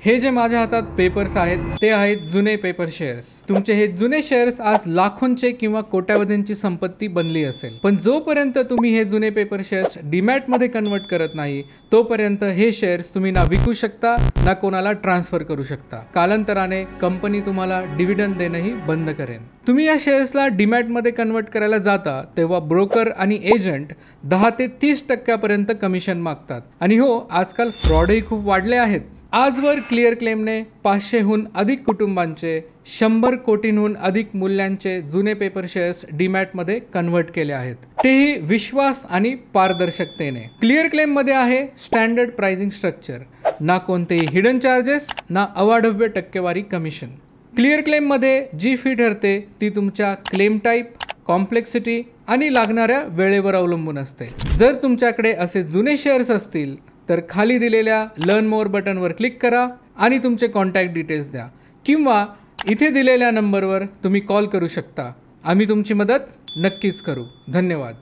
हे जे माझ्या हातात पेपर्स आहेत ते आहेत जुने पेपर शेअर्स। तुमचे हे जुने शेअर्स आज लाखोंचे किंवा कोट्यावधींची संपत्ती बनली असेल, पण जोपर्यंत तुम्ही हे जुने पेपर शेअर्स डीमॅट मध्ये कन्वर्ट करत नाही तोपर्यंत हे शेअर्स तुम्ही ना विकू शकता ना कोणाला ट्रान्सफर करू शकता। कालांतराने कंपनी तुम्हाला डिव्हिडंड देणंही बंद करेन। तुम्ही या शेअर्सला डीमॅट मध्ये कन्वर्ट करायला जाता तेव्हा ब्रोकर आणि एजंट 10 ते 30% पर्यंत कमिशन मागतात आणि हो, आजकाल फ्रॉडही खूप वाढले आहेत। आजवर क्लिअर क्लेमने 500हून अधिक कुटुंबांचे 100 कोटींहून अधिक मूल्यांचे जुने पेपर शेअर्स डीमॅट मध्ये कन्वर्ट केले आहेत, तेही विश्वास आणि पारदर्शकतेने। क्लिअर क्लेम मध्ये आहे स्टँडर्ड प्राइसिंग स्ट्रक्चर, ना कोणतेही हिडन चार्जेस ना अवाढव्य टक्केवारी कमिशन। क्लिअर क्लेम मध्ये जी फी ठरते ती तुमच्या क्लेम टाईप, कॉम्प्लेक्सिटी आणि लागणाऱ्या वेळेवर अवलंबून असते। जर तुमच्याकडे असे जुने शेअर्स असतील तर खाली दिलेल्या लर्न मोर बटनवर क्लिक करा आणि तुमचे कॉन्टॅक्ट डिटेल्स द्या, किंवा इथे दिलेल्या नंबरवर तुम्ही कॉल करू शकता। आम्ही तुमची मदत नक्कीच करू। धन्यवाद।